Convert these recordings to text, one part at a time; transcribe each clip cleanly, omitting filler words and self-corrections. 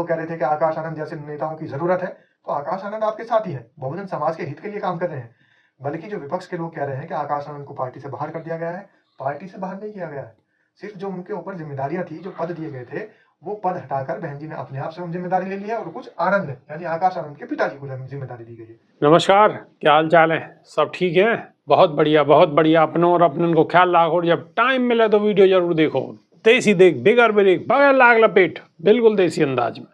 लोग कह रहे थे कि आकाश आनंद जैसे नेताओं की जरूरत है, तो आकाश आनंद आपके साथ ही है, बहुजन समाज के हित के लिए काम कर रहे हैं। बल्कि जो विपक्ष के लोग कह रहे हैं कि आकाश आनंद को पार्टी से बाहर कर दिया गया है, पार्टी से बाहर नहीं किया गया है। सिर्फ जो उनके ऊपर जिम्मेदारियां थी, जो पद दिए गए थे, वो पद हटाकर बहन जी ने अपने आप से जिम्मेदारी ले ली है और कुछ आनंद यानी आकाश आनंद के पिताजी को जिम्मेदारी दी गई है। नमस्कार, क्या हाल चाल है? सब ठीक है? बहुत बढ़िया, बहुत बढ़िया। अपनों और अपनों को ख्याल रखो, जब टाइम मिले तो वीडियो जरूर देखो। देसी देख, बिगर बिरेक, बगैर लाग लपेट, बिल्कुल देसी अंदाज में।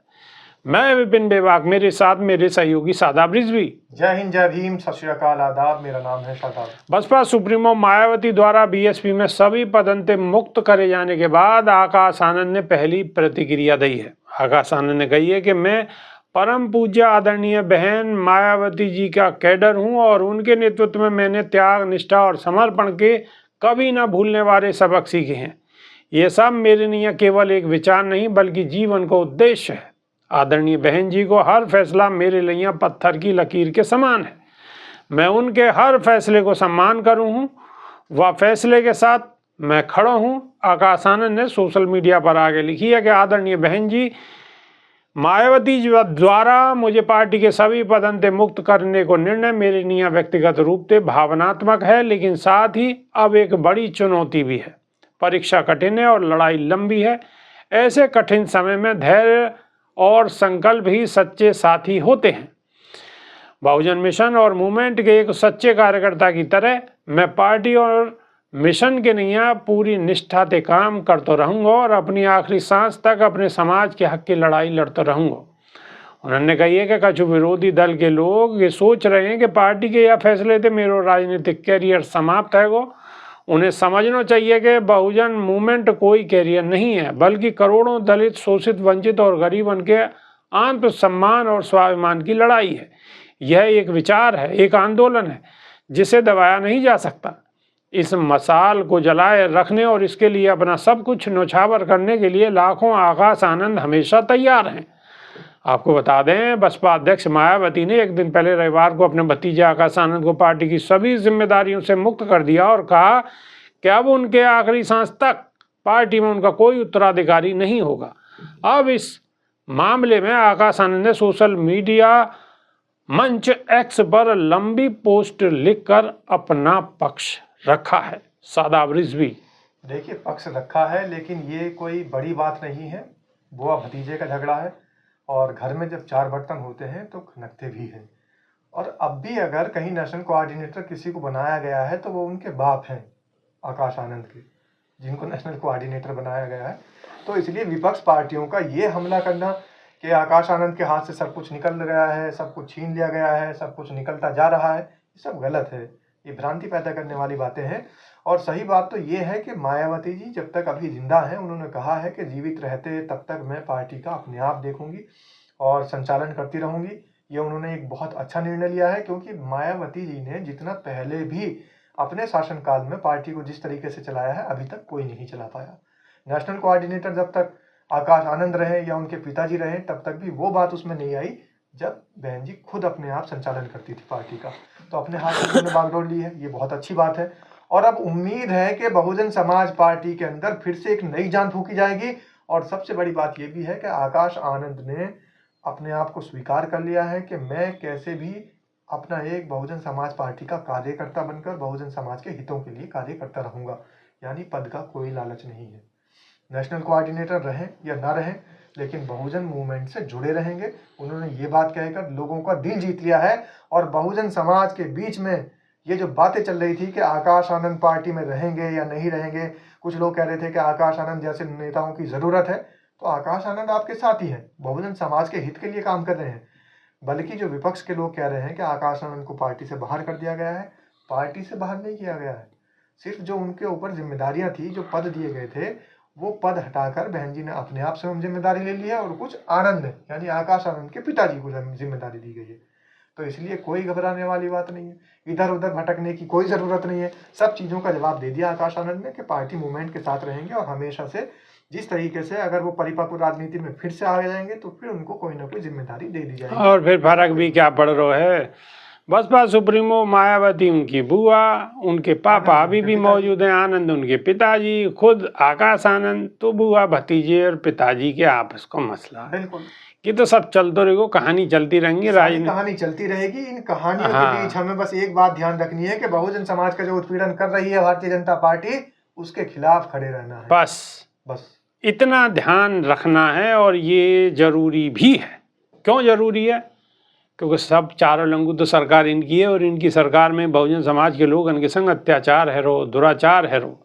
मैं विपिन बेबाक, मेरे साथ मेरे सहयोगी शादाब रिजवी। जय हिंद, जय भीम, सत श्री अकाल, आदाब। मेरा नाम है शादाब। बसपा सुप्रीमो मायावती द्वारा बीएसपी में सभी पदंते मुक्त करे जाने के बाद आकाश आनंद ने पहली प्रतिक्रिया दी है। आकाश आनंद ने कही है कि मैं परम पूज्य आदरणीय बहन मायावती जी का कैडर हूं और उनके नेतृत्व में मैंने त्याग, निष्ठा और समर्पण के कभी न भूलने वाले सबक सीखे हैं। ये सब मेरे लिए केवल एक विचार नहीं बल्कि जीवन का उद्देश्य है। आदरणीय बहन जी को हर फैसला मेरे लिए पत्थर की लकीर के समान है। मैं उनके हर फैसले को सम्मान करूं हूं, वह फैसले के साथ मैं खड़ा हूं। आकाश आनंद ने सोशल मीडिया पर आगे लिखी है कि आदरणीय बहन जी मायावती जी द्वारा मुझे पार्टी के सभी पदंते मुक्त करने को निर्णय मेरे लिए व्यक्तिगत रूप से भावनात्मक है, लेकिन साथ ही अब एक बड़ी चुनौती भी है। परीक्षा कठिन है और लड़ाई लंबी है। ऐसे कठिन समय में धैर्य और संकल्प ही सच्चे साथी होते हैं। बहुजन मिशन और मूवमेंट के एक सच्चे कार्यकर्ता की तरह मैं पार्टी और मिशन के लिए पूरी निष्ठा से काम करता रहूंगा और अपनी आखिरी सांस तक अपने समाज के हक की लड़ाई लड़ता रहूंगा। उन्होंने कही है कि कुछ विरोधी दल के लोग ये सोच रहे हैं कि पार्टी के यह फैसले से मेरा राजनीतिक कैरियर समाप्त है। उन्हें समझना चाहिए कि बहुजन मूवमेंट कोई कैरियर नहीं है, बल्कि करोड़ों दलित, शोषित, वंचित और गरीब उनके आत्मसम्मान और स्वाभिमान की लड़ाई है। यह एक विचार है, एक आंदोलन है जिसे दबाया नहीं जा सकता। इस मसाल को जलाए रखने और इसके लिए अपना सब कुछ न्यौछावर करने के लिए लाखों आकाश आनंद हमेशा तैयार हैं। आपको बता दें, बसपा अध्यक्ष मायावती ने एक दिन पहले रविवार को अपने भतीजे आकाश आनंद को पार्टी की सभी जिम्मेदारियों से मुक्त कर दिया और कहा कि अब उनके आखिरी सांस तक पार्टी में उनका कोई उत्तराधिकारी नहीं होगा। अब इस मामले में आकाश आनंद ने सोशल मीडिया मंच एक्स पर लंबी पोस्ट लिखकर अपना पक्ष रखा है। शादाब रिजवी, देखिए, पक्ष रखा है, लेकिन ये कोई बड़ी बात नहीं है। बुआ भतीजे का झगड़ा है और घर में जब चार बर्तन होते हैं तो खनकते भी हैं। और अब भी अगर कहीं नेशनल कोऑर्डिनेटर किसी को बनाया गया है तो वो उनके बाप हैं, आकाश आनंद के, जिनको नेशनल कोऑर्डिनेटर बनाया गया है। तो इसलिए विपक्ष पार्टियों का ये हमला करना कि आकाश आनंद के हाथ से सब कुछ निकल गया है, सब कुछ छीन लिया गया है, सब कुछ निकलता जा रहा है, ये सब गलत है। ये भ्रांति पैदा करने वाली बातें हैं। और सही बात तो ये है कि मायावती जी जब तक अभी जिंदा हैं, उन्होंने कहा है कि जीवित रहते तब तक मैं पार्टी का अपने आप देखूंगी और संचालन करती रहूंगी। ये उन्होंने एक बहुत अच्छा निर्णय लिया है, क्योंकि मायावती जी ने जितना पहले भी अपने शासनकाल में पार्टी को जिस तरीके से चलाया है, अभी तक कोई नहीं चला पाया। नेशनल कोऑर्डिनेटर जब तक आकाश आनंद रहे या उनके पिताजी रहे, तब तक भी वो बात उसमें नहीं आई जब बहन जी खुद अपने आप संचालन करती थी पार्टी का। तो अपने हाथ में उन्होंने बागडोर ली है, ये बहुत अच्छी बात है। और अब उम्मीद है कि बहुजन समाज पार्टी के अंदर फिर से एक नई जान फूंकी जाएगी। और सबसे बड़ी बात यह भी है कि आकाश आनंद ने अपने आप को स्वीकार कर लिया है कि मैं कैसे भी अपना एक बहुजन समाज पार्टी का कार्यकर्ता बनकर बहुजन समाज के हितों के लिए कार्य करता रहूंगा। यानी पद का कोई लालच नहीं है। नेशनल कोऑर्डिनेटर रहें या ना रहें, लेकिन बहुजन मूवमेंट से जुड़े रहेंगे। उन्होंने ये बात कहकर लोगों का दिल जीत लिया है। और बहुजन समाज के बीच में ये जो बातें चल रही थी कि आकाश आनंद पार्टी में रहेंगे या नहीं रहेंगे, कुछ लोग कह रहे थे कि आकाश आनंद जैसे नेताओं की जरूरत है, तो आकाश आनंद आपके साथ ही है, बहुजन समाज के हित के लिए काम कर रहे हैं। बल्कि जो विपक्ष के लोग कह रहे हैं कि आकाश आनंद को पार्टी से बाहर कर दिया गया है, पार्टी से बाहर नहीं किया गया है। सिर्फ जो उनके ऊपर जिम्मेदारियां थी, जो पद दिए गए थे, वो पद हटाकर बहन जी ने अपने आप से जिम्मेदारी ले ली है और कुछ आनंद यानी आकाश आनंद के पिताजी को जिम्मेदारी दी गई है। तो इसलिए कोई घबराने वाली बात नहीं है, इधर उधर भटकने की कोई ज़रूरत नहीं है। सब चीज़ों का जवाब दे दिया आकाश आनंद ने कि पार्टी मूवमेंट के साथ रहेंगे और हमेशा से जिस तरीके से अगर वो परिपक्व राजनीति में फिर से आ जाएंगे तो फिर उनको कोई ना कोई जिम्मेदारी दे दी जाएगी। और फिर फर्क भी क्या पड़ रहा है। बसपा सुप्रीमो मायावती उनकी बुआ, उनके पापा अभी भी मौजूद हैं, आनंद उनके पिताजी, खुद आकाश आनंद, तो बुआ भतीजे और पिताजी के आपस का मसला है। बिल्कुल, ये तो सब चलते रहेगा, कहानी चलती रहेंगी, सारी राजनीति कहानी चलती रहेगी। इन कहानियों हाँ। के बीच हमें बस एक बात ध्यान रखनी है कि बहुजन समाज का जो उत्पीड़न कर रही है भारतीय जनता पार्टी, उसके खिलाफ खड़े रहना है। बस इतना ध्यान रखना है। और ये जरूरी भी है। क्यों जरूरी है? क्योंकि सब चारों लंगू तो सरकार इनकी है, और इनकी सरकार में बहुजन समाज के लोग इनके संग अत्याचार है रो, दुराचार है रो,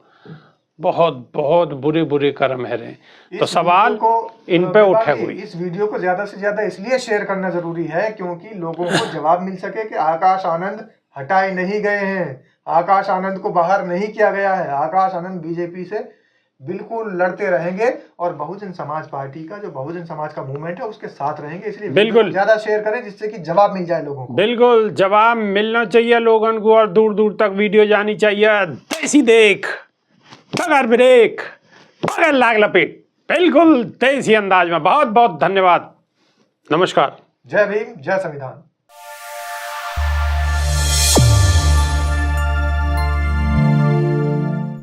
बहुत बहुत बुरे बुरे कर्म है रहे। तो सवाल इन पे उठे हुए। इस वीडियो को ज्यादा से ज्यादा इसलिए शेयर करना जरूरी है क्योंकि लोगों को जवाब मिल सके कि आकाश आनंद हटाए नहीं गए हैं, आकाश आनंद को बाहर नहीं किया गया है। आकाश आनंद बीजेपी से बिल्कुल लड़ते रहेंगे और बहुजन समाज पार्टी का जो बहुजन समाज का मूवमेंट है उसके साथ रहेंगे। इसलिए बिल्कुल ज्यादा शेयर करें जिससे कि जवाब मिल जाए लोगों को। बिल्कुल जवाब मिलना चाहिए लोगों को, और दूर दूर तक वीडियो जानी चाहिए। देसी देख बगैर ब्रेक बगैर लाग लपेट, बिल्कुल देसी अंदाज में। बहुत बहुत धन्यवाद। नमस्कार। जय भीम, जय संविधान।